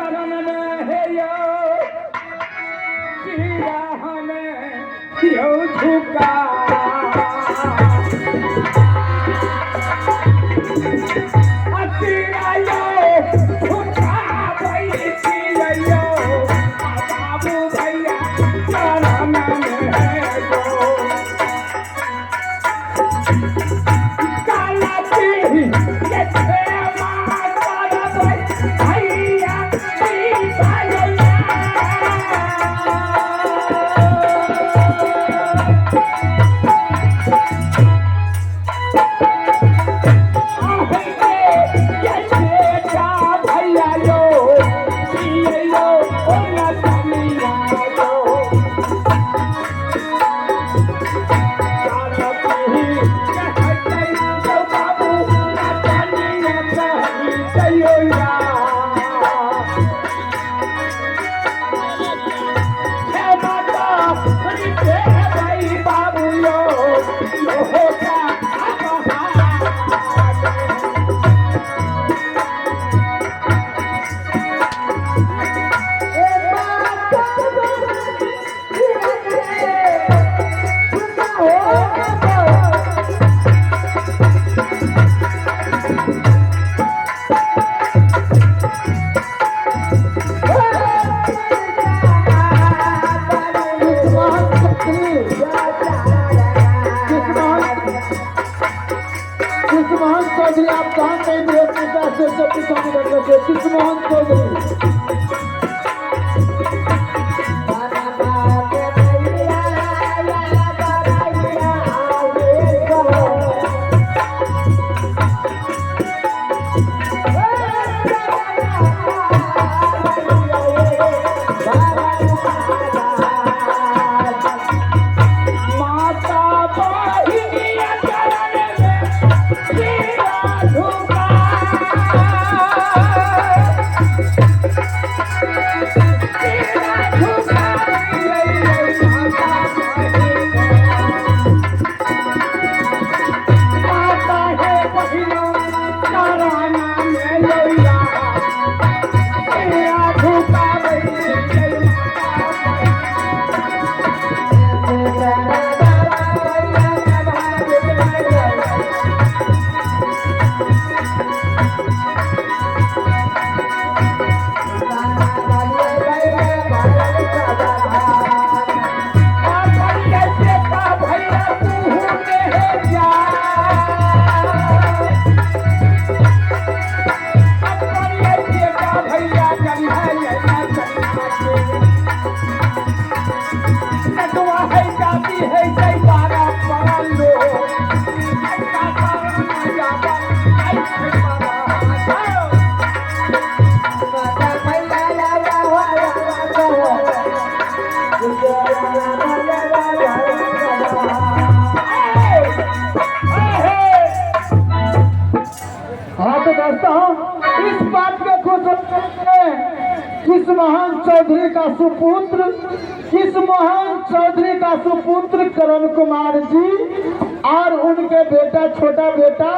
चरण में है यो सिरा हमें यो झुका सिरा यो झुका भाई सिरा यो बाबू भैया चरण में है यो काला पी ये आप कहाँ कहीं किसमोहन चौधरी इस बात के खुश किसमोहन चौधरी का सुपुत्र किसमोहन चौधरी का सुपुत्र करण कुमार जी और उनके बेटा छोटा बेटा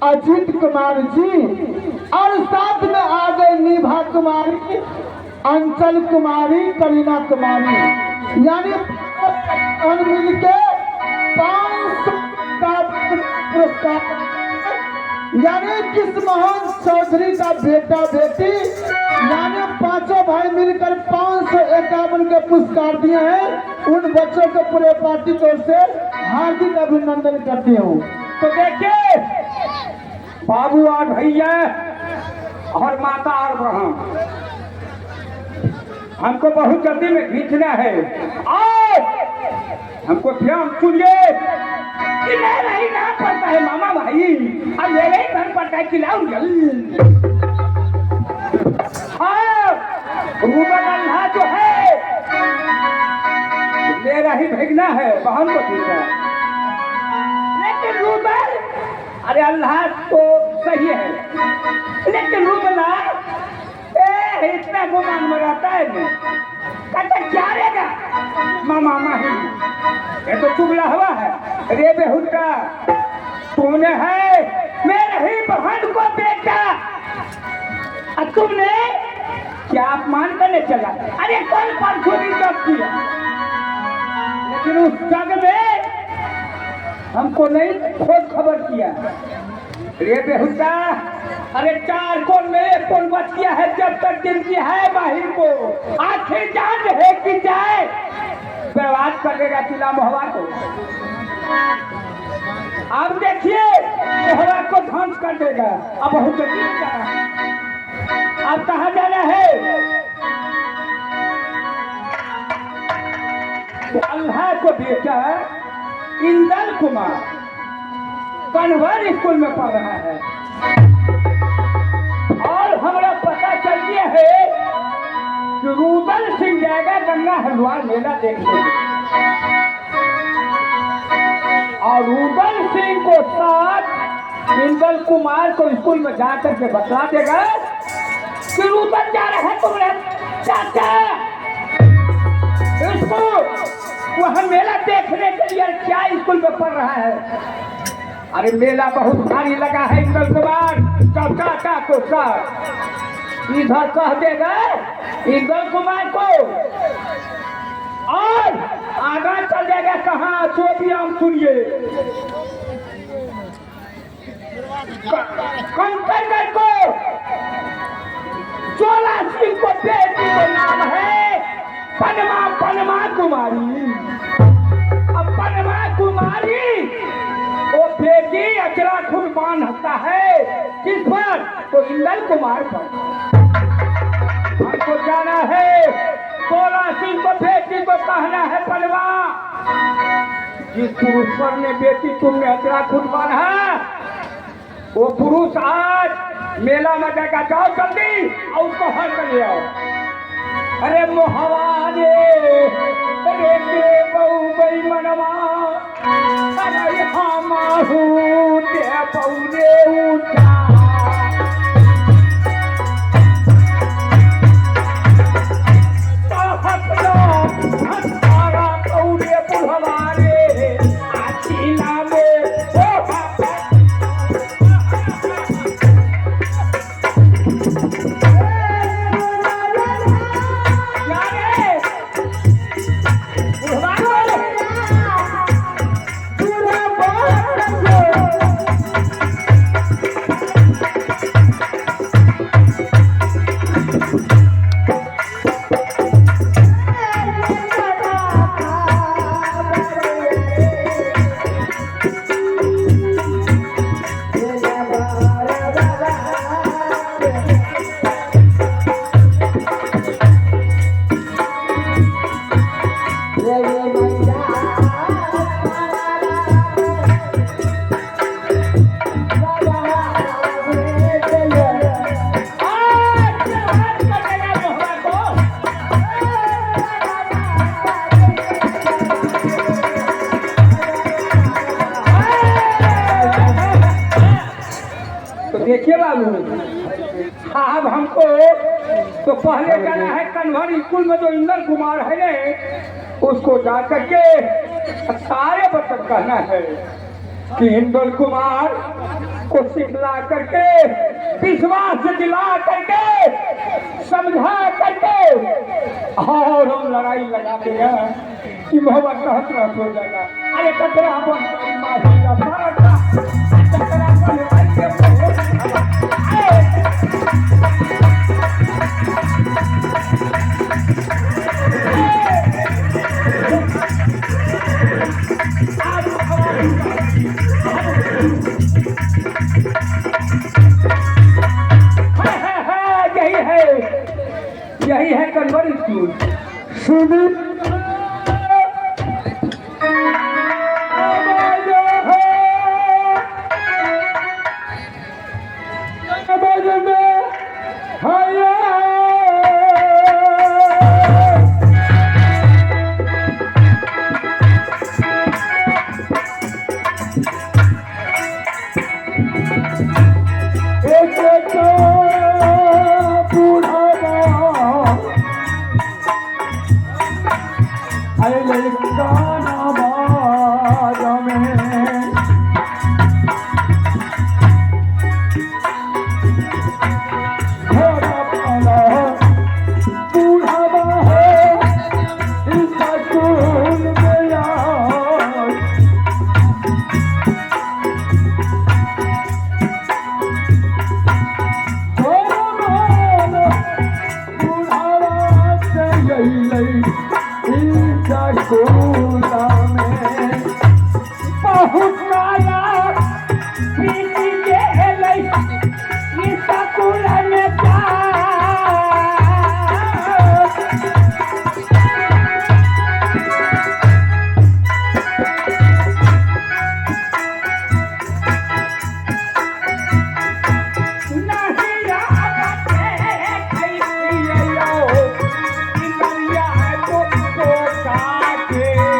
अजीत कुमार जी और साथ में आ गए निभा कुमारी अंचल कुमारी करीना कुमारी यानी मिलके 500 का पुरस्कार यानी किसमोहन चौधरी का बेटा बेटी यानी पांचों भाई मिलकर 551 के पुरस्कार दिए हैं। उन बच्चों को पूरे पार्टी की ओर से हार्दिक अभिनंदन करती हूँ। तो देखिए बाबू और भैया और माता और बहन हमको बहुत जल्दी में खींचना है और हमको ध्यान सुनिए कि मेरा ही नाम पड़ता है मामा भाई अब मेरे ही घर पड़ता है खिलाऊ हाँ रूबन अल्लाह जो है मेरा ही भेजना है बहन को खींचा लेकिन रूबन अरे अल्लाह तो सही है लेकिन रूबना इतना गुमान में रहता है कहता क्या रहेगा मामा माही ये तो चुगला हुआ है रे बेहुटा तुमने है मेरे ही बहन को बेटा और तुमने क्या अपमान करने चला? अरे कल परसों भी जब किया, लेकिन उस जग में हमको नहीं खोज खबर किया। रे बेहुदा, अरे चार कौन में एक कौन बच गया है? जब तक जिंदगी है बाहिर को आखिर जान है कि जाए बर्बाद कर देगा किला मोहवा को। अब देखिए मोहवा को ध्वंस कर देगा। अब बहुत जल्दी जाना। अब कहाँ जाना है? तो अल्लाह को बेटा इंदल कुमार कन्वर स्कूल में पढ़ रहा है और हमारा पता चल गया है कि रुदल सिंह जाएगा गंगा हरिद्वार मेला देखने और रुदल सिंह को साथ इंदल कुमार को स्कूल में जाकर के बता देगा कि रुदल जा रहा है तुम्हारे चाचा इसको वह मेला देखने के लिए। क्या स्कूल में पढ़ रहा है? अरे मेला बहुत भारी लगा है इंदल कुमार चाचा को साथ इधर कह देगा इंदल कुमार को और आगा चल जाएगा। कहाँ सो भी हम सुनिए कंकर को 16 सिंह को बेटी को नाम है पनमा कुमारी। अब पनमा कुमारी वो बेटी अचरा खुद मान हंसता है किस पर? तो इंदल कुमार पर। हमको जाना है 16 सिंह को बेटी को कहना है पनमा, जिस पुरुष पर ने बेटी तुमने अचरा खुद माना वो पुरुष आज मेला में जाएगा। जाओ जल्दी और उसको हर कर ले आओ। अरे मोहवा रे बहु बई मनवा अरे हमाहू दे पौरे उठा हमारा पौरे बुढ़वा रे आचीला में देखिए बाबू साहब हमको तो पहले जाना है कन्वर स्कूल में जो इंदल कुमार है उसको जा करके सारे बच्चों कहना है कि इंदल कुमार को सिखला करके विश्वास दिला करके समझा करके और हम लड़ाई लगा देगा कि मोहब्बत रहत हो जाएगा। अरे कतरा यही है कन्वर स्कूल।